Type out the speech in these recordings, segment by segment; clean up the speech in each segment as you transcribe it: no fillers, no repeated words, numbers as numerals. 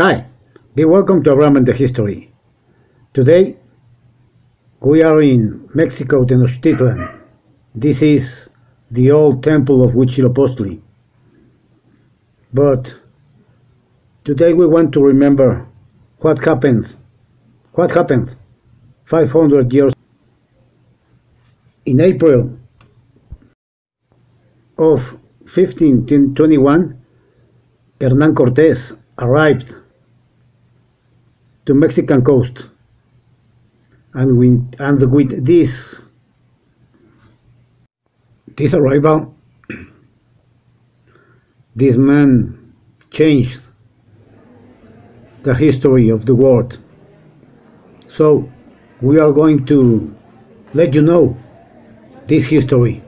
Hi, be welcome to Abraham and the History. Today we are in Mexico, Tenochtitlan. This is the old temple of Huitzilopochtli. But today we want to remember what happened. What happened 500 years in April of 1521. Hernán Cortes arrived to Mexican coast, and with this arrival, this man changed the history of the world. So we are going to let you know this history.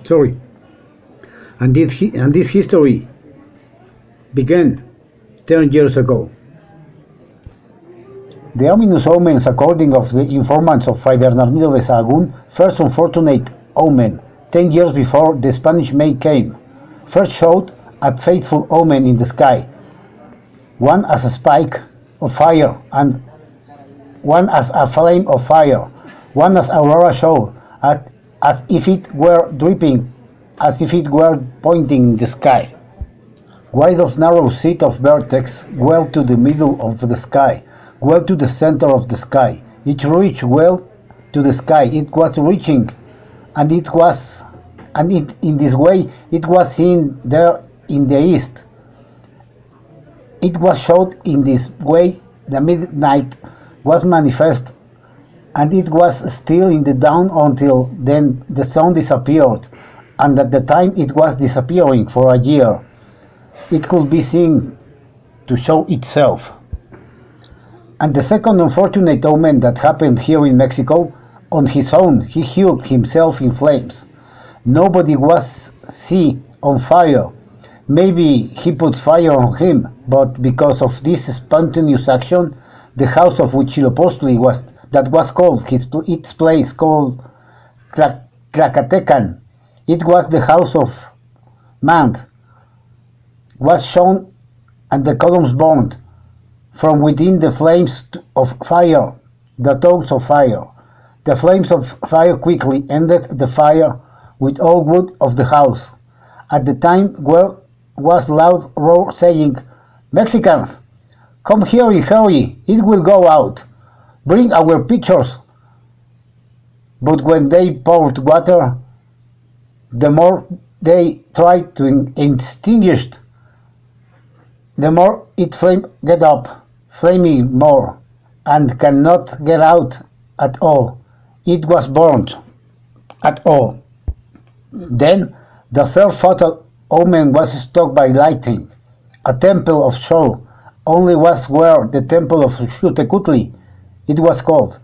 Sorry, and this history began 10 years ago. The ominous omens, according of the informants of Fray Bernardino de Sahagún, first unfortunate omen, 10 years before the Spanish May came, first showed a fateful omen in the sky, one as a spike of fire, and one as a flame of fire, one as aurora showed, as if it were dripping, as if it were pointing in the sky. Wide of narrow seat of vertex, well to the middle of the sky, well to the center of the sky. It reached well to the sky. It was reaching, and in this way it was seen there in the east. It was showed in this way. The midnight was manifest, and it was still in the dawn until then the sun disappeared, and at the time it was disappearing for a year. It could be seen to show itself. And the second unfortunate omen that happened here in Mexico, on his own, he hewed himself in flames. Nobody was seen on fire. Maybe he put fire on him, but because of this spontaneous action, the house of Huitzilopochtli was called its place called Tlacatecan. It was the house of man, was shown, and the columns burned. From within the flames of fire, the tongues of fire. The flames of fire quickly ended the fire with all wood of the house. At the time was loud roar saying, "Mexicans, come here in hurry, it will go out. Bring our pitchers." But when they poured water, the more they tried to extinguish, the more it get up, flaming more, and cannot get out at all. It was burned at all. Then the third fatal omen was struck by lightning. A temple of Sol only was where the temple of Xutecutli, it was called.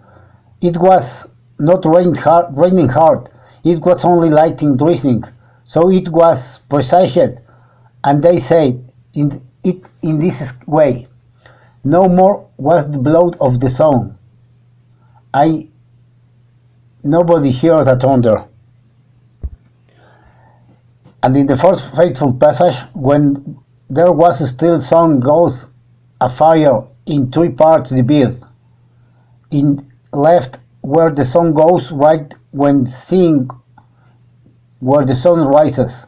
It was not raining hard, it was only lightning drizzling, so it was presaged, and they said in this way, "No more was the blood of the sun." Nobody heard the thunder. And in the first fateful passage, when there was still sun goes a fire in three parts divided. In left where the sun goes, right when seeing where the sun rises,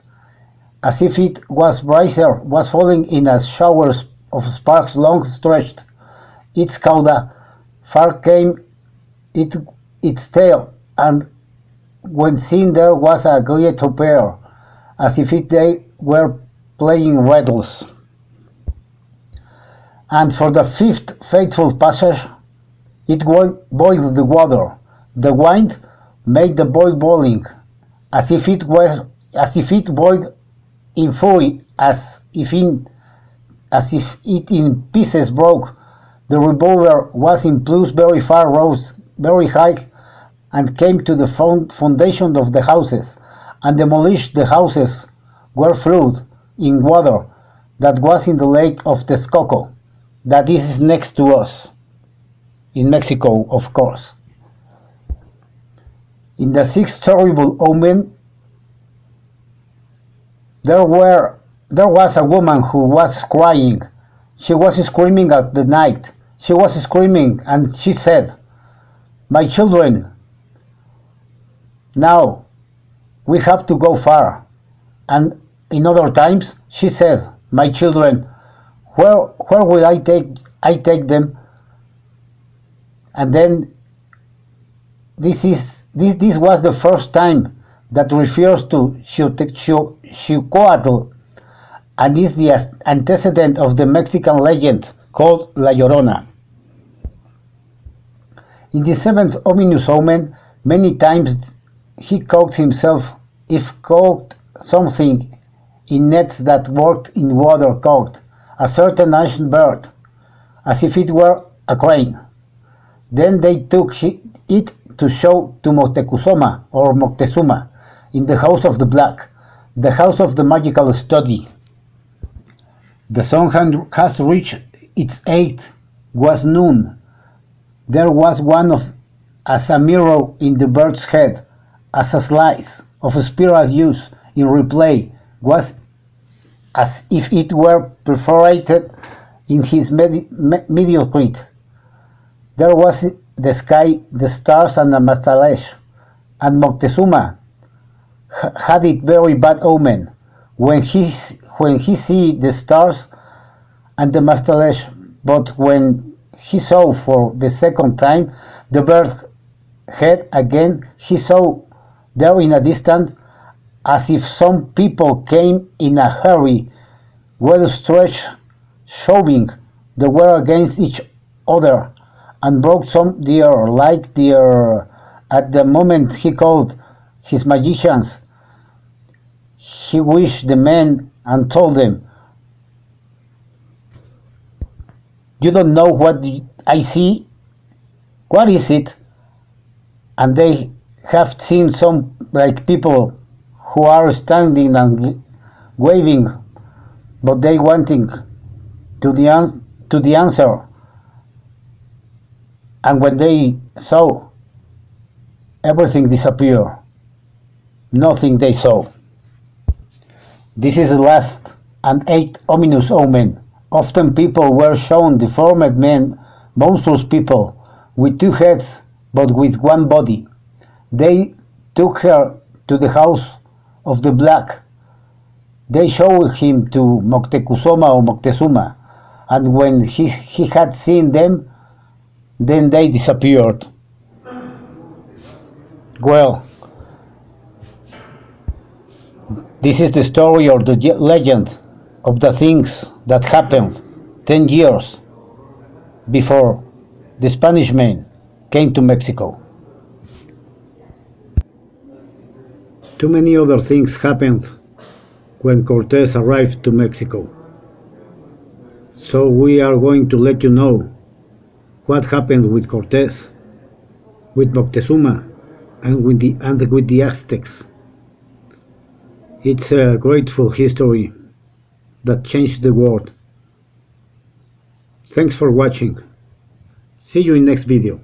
as if it was brighter, was falling in a shower of sparks long stretched. Its cauda far came its tail, and when seen there was a great pair, as if they were playing riddles. And for the fifth fateful passage, it boiled the water. The wind made the boil boiling, as if it boiled in fury, as if it in pieces broke. The revolver was in plus very far, rose very high, and came to the foundation of the houses, and demolished the houses were flooded in water that was in the lake of Texcoco, that is next to us, in Mexico, of course. In the sixth terrible omen, there was a woman who was crying. She was screaming at the night. She was screaming and she said, "My children, now we have to go far." And in other times she said, "My children, where will I take them?" And then this was the first time that refers to Xiuhcoatl, and is the antecedent of the Mexican legend called La Llorona. In the seventh ominous omen, many times he caught himself, if caught something in nets that worked in water, caught a certain ancient bird, as if it were a crane. Then they took it to show to Moctezuma or Moctezuma in the House of the Black, the house of the magical study. The sun has reached its 8th, was noon. There was one as a mirror in the bird's head, as a slice of spiral use in replay, was as if it were perforated in his mediocrity. There was the sky, the stars, and the mastalesh, and Moctezuma had it very bad omen when he see the stars and the mastalesh, but when he saw for the second time the bird's head again, he saw there in a distance, as if some people came in a hurry, well stretched, shoving the were against each other, and broke some deer like deer. At the moment he called his magicians, he wished the men and told them, "You don't know what I see? What is it?" And they have seen some like people who are standing and waving, but they wanting to the answer. And when they saw, everything disappeared. Nothing they saw. This is the last and 8th ominous omen. Often people were shown deformed men, monstrous people, with 2 heads but with 1 body. They took her to the House of the Black. They showed him to Moctezuma or Moctezuma, and when he had seen them, then they disappeared. Well, this is the story or the legend of the things that happened 10 years before the Spanish men came to Mexico. Too many other things happened when Cortes arrived to Mexico. So we are going to let you know what happened with Cortes, with Moctezuma, and with the Aztecs. It's a grateful history that changed the world. Thanks for watching. See you in next video.